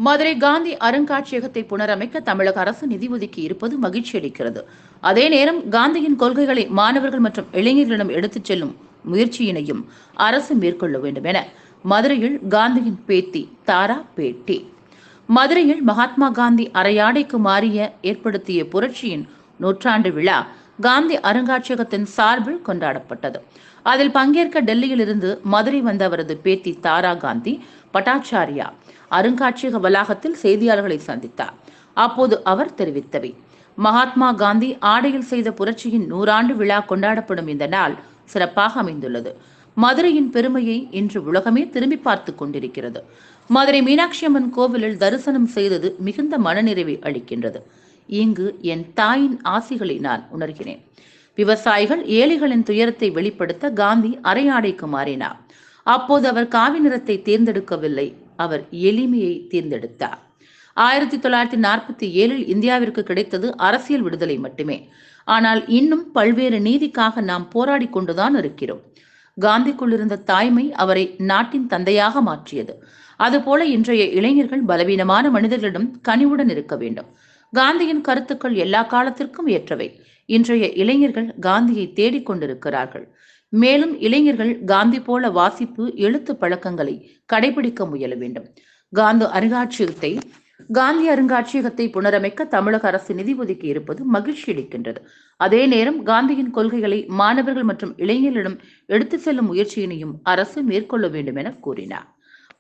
மதுரை காந்தி அருங்காட்சியகத்தை புனரமைக்க தமிழக அரசு நிதி ஒதுக்கி இருப்பது மகிழ்ச்சி அளிக்கிறது. அதே நேரம் காந்தியின் கொள்கைகளை மாணவர்கள் மற்றும் இளைஞர்களிடம் எடுத்துச் செல்லும் முயற்சியினையும் அரசு மேற்கொள்ள வேண்டும் என மதுரையில் காந்தியின் பேத்தி தாரா பேட்டி. மதுரையில் மகாத்மா காந்தி அரையாடைக்கு மாறிய ஏற்படுத்திய புரட்சியின் நூற்றாண்டு விழா காந்தி அருங்காட்சியகத்தின் சார்பில் கொண்டாடப்பட்டது. அதில் பங்கேற்க டெல்லியிலிருந்து மதுரை வந்த அவரது பேத்தி தாரா காந்தி பட்டாச்சாரியா அருங்காட்சியக வளாகத்தில் செய்தியாளர்களை சந்தித்தார். அப்போது அவர் தெரிவித்தவை: மகாத்மா காந்தி ஆடையில் செய்த புரட்சியின் 100 விழா கொண்டாடப்படும் இந்த நாள் சிறப்பாக அமைந்துள்ளது. மதுரையின் பெருமையை இன்று உலகமே திரும்பி பார்த்து கொண்டிருக்கிறது. மதுரை மீனாட்சி அம்மன் கோவிலில் தரிசனம் செய்தது மிகுந்த மனநிறைவை அளிக்கின்றது. இங்கு என் தாயின் ஆசிகளை நான் உணர்கிறேன். விவசாயிகள் ஏழைகளின் துயரத்தை வெளிப்படுத்த காந்தி அரையாடைக்கு மாறினார். அப்போது அவர் காவி நிறத்தை தேர்ந்தெடுக்கவில்லை, அவர் எளிமையை தேர்ந்தெடுத்தார். 1947 இந்தியாவிற்கு கிடைத்தது அரசியல் விடுதலை மட்டுமே. ஆனால் இன்னும் பல்வேறு நீதிக்காக நாம் போராடி கொண்டுதான் இருக்கிறோம். காந்திக்குள் இருந்த தாய்மை அவரை நாட்டின் தந்தையாக மாற்றியது. அதுபோல இன்றைய இளைஞர்கள் பலவீனமான மனிதர்களிடம் கனிவுடன் இருக்க வேண்டும். காந்தியின் கருத்துக்கள் எல்லா காலத்திற்கும் ஏற்றவை. இன்றைய இளைஞர்கள் காந்தியை தேடிக்கொண்டிருக்கிறார்கள். மேலும் இளைஞர்கள் காந்தி போல வாசிப்பு, எழுத்து பழக்கங்களை கடைபிடிக்க முயல வேண்டும். காந்தி அருங்காட்சியகத்தை புனரமைக்க தமிழக அரசு நிதி ஒதுக்கி இருப்பது மகிழ்ச்சி அளிக்கின்றது. அதே நேரம் காந்தியின் கொள்கைகளை மாணவர்கள் மற்றும் இளைஞர்களிடம் எடுத்து செல்லும் முயற்சியினையும் அரசு மேற்கொள்ள வேண்டும் என கூறினார்.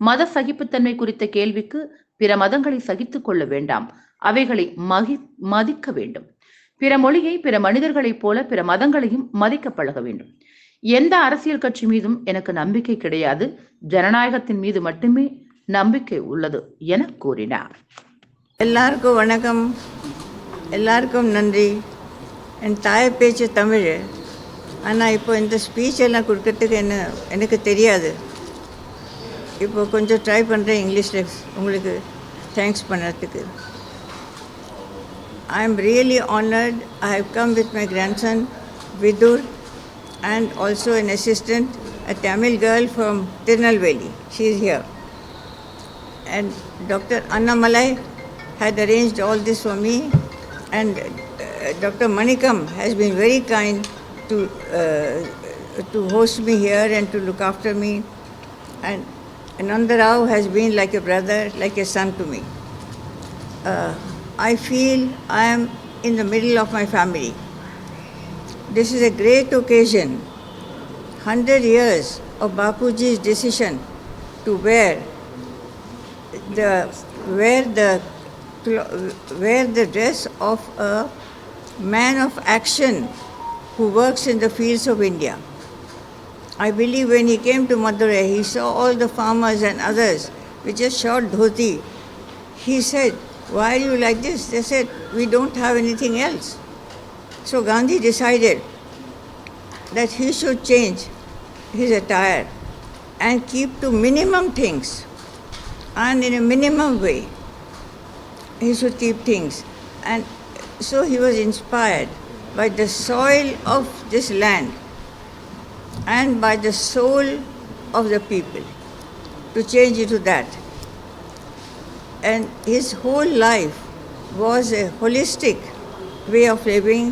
மத சகிப்புத்தன்மை குறித்த கேள்விக்கு, பிற மதங்களை சகித்துக் கொள்ள வேண்டாம், அவைகளை மதிக்க வேண்டும். பிற மொழியை, பிற மனிதர்களைப் போல பிற மதங்களையும் மதிக்க பழக வேண்டும். எந்த அரசியல் கட்சி மீதும் எனக்கு நம்பிக்கை கிடையாது, ஜனநாயகத்தின் மீது மட்டுமே நம்பிக்கை உள்ளது என கூறினார். எல்லாருக்கும் வணக்கம், எல்லாருக்கும் நன்றி. என் தாய் பேச்சு தமிழ். ஆனால் இப்போ இந்த ஸ்பீச் எல்லாம் கொடுக்கறதுக்கு எனக்கு தெரியாது. இப்போ கொஞ்சம் ட்ரை பண்ணுறேன் இங்கிலீஷில் உங்களுக்கு தேங்க்ஸ் பண்ணுறதுக்கு. I am really honored. I have come with my grandson Vidur and also an assistant, a Tamil girl from Tirunelveli. She is here. And Dr. Annamalai had arranged all this for me, and Dr. Manikam has been very kind to host me here and to look after me. And Ananda Rao has been like a brother, like a son to me. I feel I am in the middle of my family. This is a great occasion. 100 years of Bapuji's decision to wear the dress of a man of action who works in the fields of India. I believe when he came to Madurai, he saw all the farmers and others with just short dhoti. He said, "Why are you like this?" They said, "We don't have anything else." So Gandhi decided that he should change his attire and keep to minimum things, and in a minimum way he should keep things. And so he was inspired by the soil of this land and by the soul of the people to change into that. And his whole life was a holistic way of living.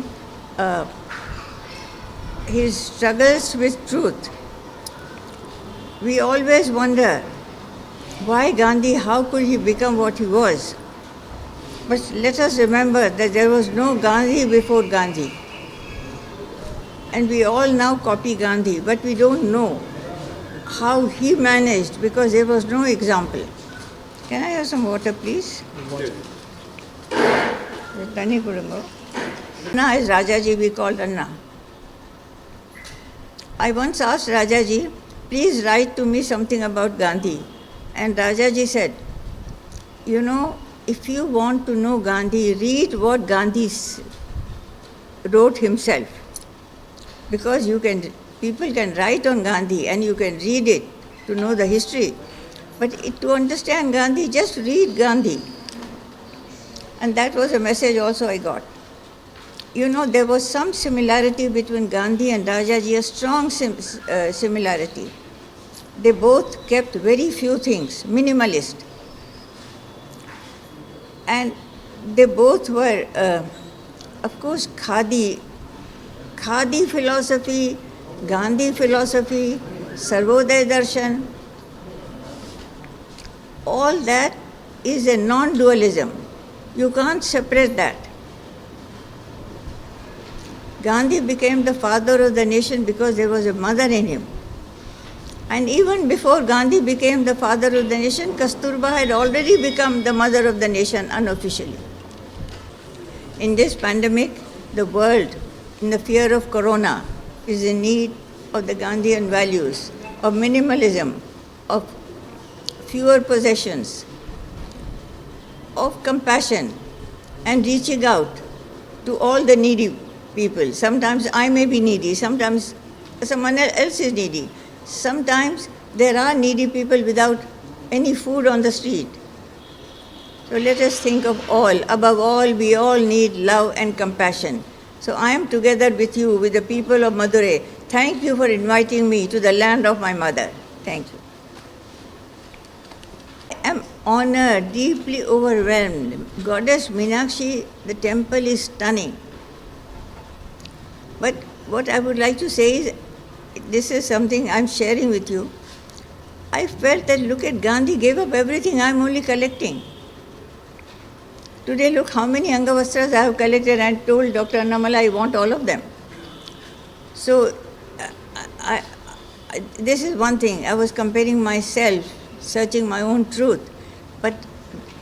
His struggles with truth. We always wonder, why Gandhi? How could he become what he was? But let us remember that there was no Gandhi before Gandhi. And we all now copy Gandhi, but we don't know how he managed, because there was no example. Can I have some water, please? Tani kudungo. Anna is Rajaji, we called Anna. I once asked Rajaji, please write to me something about Gandhi. And Rajaji said, you know, if you want to know Gandhi, read what Gandhi wrote himself. Because people can write on Gandhi and you can read it to know the history. But to understand Gandhi, just read Gandhi. And that was a message also I got. You know, there was some similarity between Gandhi and Rajaji, a strong similarity. They both kept very few things, minimalist. And they both were, of course, Khadi philosophy, Gandhi philosophy, Sarvodaya Darshan, all that is a non-dualism. You can't separate that. Gandhi became the father of the nation because there was a mother in him. And even before Gandhi became the father of the nation, Kasturba had already become the mother of the nation unofficially. In this pandemic, the world, in the fear of corona, is in need of the Gandhian values, of minimalism, of fewer possessions, of compassion, and reaching out to all the needy people. Sometimes I may be needy, sometimes someone else is needy. Sometimes there are needy people without any food on the street. So let us think of all. Above all, we all need love and compassion. So I am together with you, with the people of Madurai. Thank you for inviting me to the land of my mother. Thank you. I am honored, deeply overwhelmed. Goddess Meenakshi, the temple is stunning. But what I would like to say is, this is something I'm sharing with you. I felt that, look at Gandhi gave up everything, I'm only collecting. Today, look how many Angavastras I have collected and told Dr. Annamala I want all of them. So, this is one thing. I was comparing myself, searching my own truth. But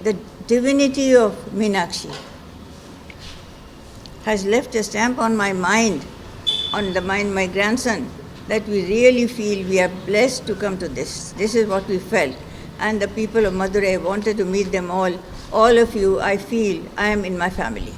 the divinity of Meenakshi has left a stamp on my mind, on the mind of my grandson, that we really feel we are blessed to come to this. This is what we felt. And the people of Madurai wanted to meet them all. All of you, I feel I am in my family.